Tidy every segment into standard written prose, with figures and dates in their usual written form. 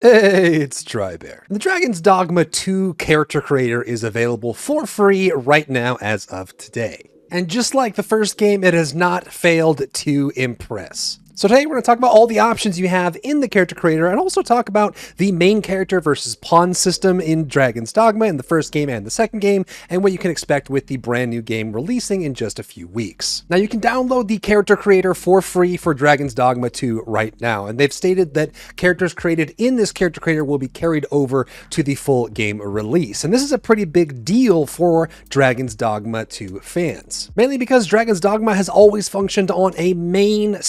Hey, it's Drybear. The Dragon's Dogma 2 character creator is available for free right now as of today. And just like the first game, it has not failed to impress. So today we're going to talk about all the options you have in the character creator and also talk about the main character versus pawn system in Dragon's Dogma in the first game and the second game, and what you can expect with the brand new game releasing in just a few weeks. Now you can download the character creator for free for Dragon's Dogma 2 right now, and they've stated that characters created in this character creator will be carried over to the full game release. And this is a pretty big deal for Dragon's Dogma 2 fans, mainly because Dragon's Dogma has always functioned on a main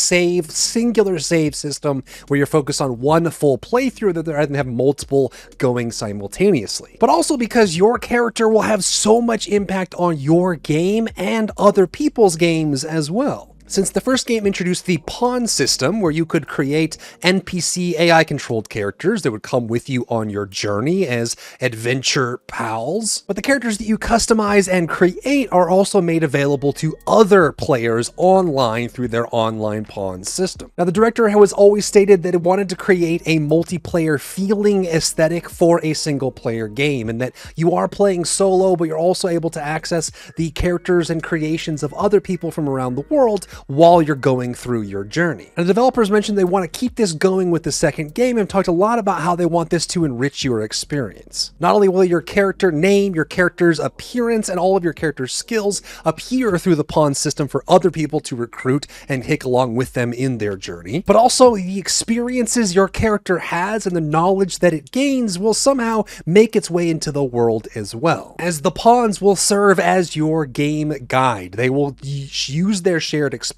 singular save system where you're focused on one full playthrough rather than have multiple going simultaneously. But also because your character will have so much impact on your game and other people's games as well. Since the first game introduced the pawn system where you could create NPC AI-controlled characters that would come with you on your journey as adventure pals, but the characters that you customize and create are also made available to other players online through their online pawn system. Now, the director has always stated that it wanted to create a multiplayer feeling aesthetic for a single-player game, and that you are playing solo, but you're also able to access the characters and creations of other people from around the world while you're going through your journey. And the developers mentioned they want to keep this going with the second game and talked a lot about how they want this to enrich your experience. Not only will your character name, your character's appearance, and all of your character's skills appear through the pawn system for other people to recruit and take along with them in their journey, but also the experiences your character has and the knowledge that it gains will somehow make its way into the world as well, as the pawns will serve as your game guide. They will use their shared experience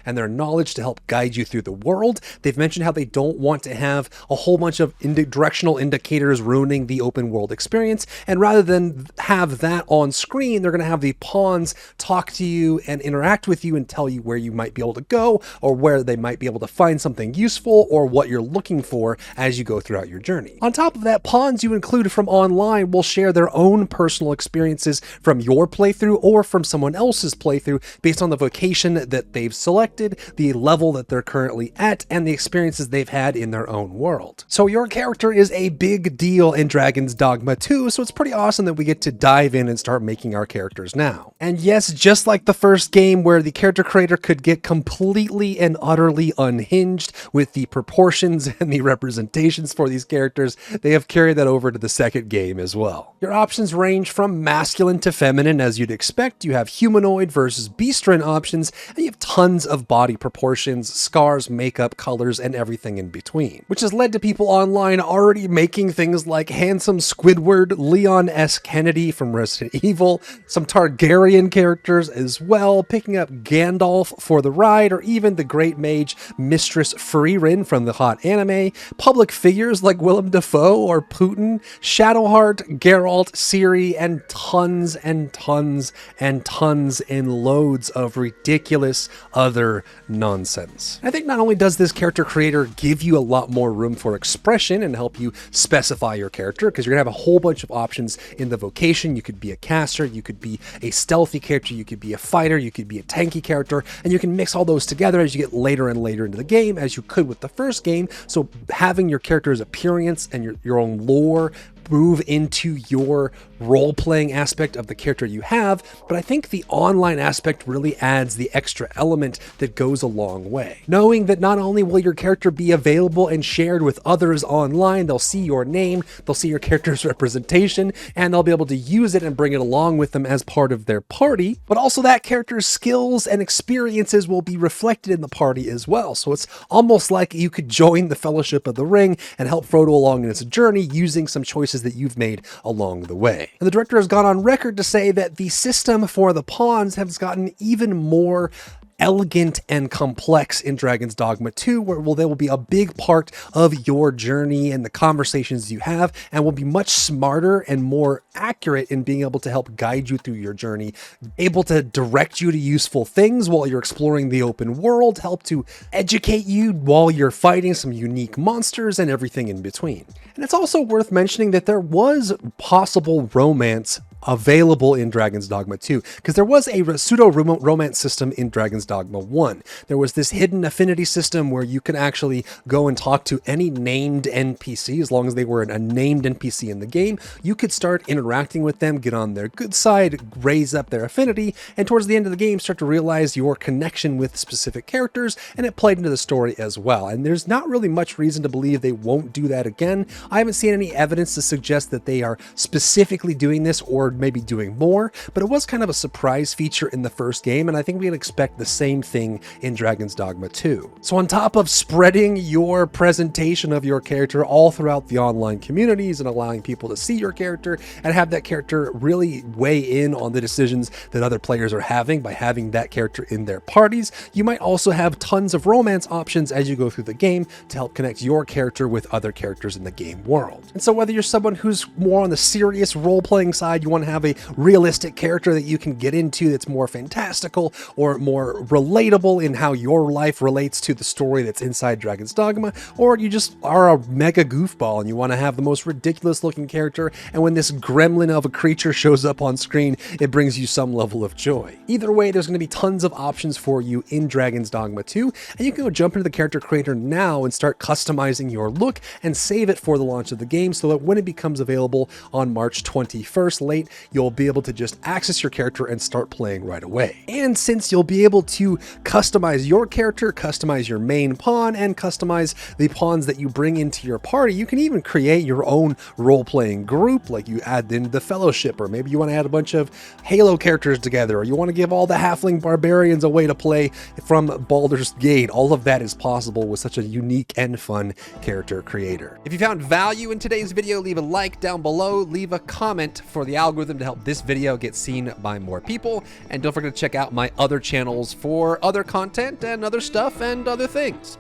and their knowledge to help guide you through the world. They've mentioned how they don't want to have a whole bunch of directional indicators ruining the open world experience, and rather than have that on screen, they're going to have the pawns talk to you and interact with you and tell you where you might be able to go, or where they might be able to find something useful, or what you're looking for as you go throughout your journey. On top of that, pawns you include from online will share their own personal experiences from your playthrough or from someone else's playthrough based on the vocation that they've selected, the level that they're currently at, and the experiences they've had in their own world. So your character is a big deal in Dragon's Dogma 2, so it's pretty awesome that we get to dive in and start making our characters now. And yes, just like the first game where the character creator could get completely and utterly unhinged with the proportions and the representations for these characters, they have carried that over to the second game as well. Your options range from masculine to feminine as you'd expect. You have humanoid versus beastren options, and you have tons of body proportions, scars, makeup, colors, and everything in between, which has led to people online already making things like handsome Squidward, Leon S. Kennedy from Resident Evil, some Targaryen characters as well, picking up Gandalf for the ride, or even the great mage Mistress Frieren from the hot anime, public figures like Willem Dafoe or Putin, Shadowheart, Geralt, Ciri, and tons and tons and tons and loads of ridiculous other nonsense. I think not only does this character creator give you a lot more room for expression and help you specify your character, because you're gonna have a whole bunch of options in the vocation. You could be a caster, you could be a stealthy character, you could be a fighter, you could be a tanky character, and you can mix all those together as you get later and later into the game, as you could with the first game. So having your character's appearance and your own lore move into your role-playing aspect of the character you have, but I think the online aspect really adds the extra element that goes a long way. Knowing that not only will your character be available and shared with others online, they'll see your name, they'll see your character's representation, and they'll be able to use it and bring it along with them as part of their party, but also that character's skills and experiences will be reflected in the party as well. So it's almost like you could join the Fellowship of the Ring and help Frodo along in its journey using some choices that you've made along the way. And the director has gone on record to say that the system for the pawns has gotten even more elegant and complex in Dragon's Dogma 2, where they will be a big part of your journey and the conversations you have, and will be much smarter and more accurate in being able to help guide you through your journey, able to direct you to useful things while you're exploring the open world, help to educate you while you're fighting some unique monsters and everything in between. And it's also worth mentioning that there was possible romance available in Dragon's Dogma 2, because there was a pseudo-romance system in Dragon's Dogma 1. There was this hidden affinity system where you could actually go and talk to any named NPC, as long as they were a named NPC in the game. You could start interacting with them, get on their good side, raise up their affinity, and towards the end of the game start to realize your connection with specific characters, and it played into the story as well. And there's not really much reason to believe they won't do that again. I haven't seen any evidence to suggest that they are specifically doing this or maybe doing more, but it was kind of a surprise feature in the first game, and I think we can expect the same thing in Dragon's Dogma 2. So on top of spreading your presentation of your character all throughout the online communities and allowing people to see your character and have that character really weigh in on the decisions that other players are having by having that character in their parties, you might also have tons of romance options as you go through the game to help connect your character with other characters in the game world. And so whether you're someone who's more on the serious role-playing side, you want to have a realistic character that you can get into that's more fantastical or more relatable in how your life relates to the story that's inside Dragon's Dogma, or you just are a mega goofball and you want to have the most ridiculous looking character, and when this gremlin of a creature shows up on screen, it brings you some level of joy. Either way, there's going to be tons of options for you in Dragon's Dogma 2, and you can go jump into the character creator now and start customizing your look and save it for the launch of the game so that when it becomes available on March 21st late, you'll be able to just access your character and start playing right away. And since you'll be able to customize your character, customize your main pawn, and customize the pawns that you bring into your party, you can even create your own role-playing group, like you add in the Fellowship, or maybe you want to add a bunch of Halo characters together, or you want to give all the halfling barbarians a way to play from Baldur's Gate. All of that is possible with such a unique and fun character creator. If you found value in today's video, leave a like down below, leave a comment for the algorithm to help this video get seen by more people, and don't forget to check out my other channels for other content and other stuff and other things.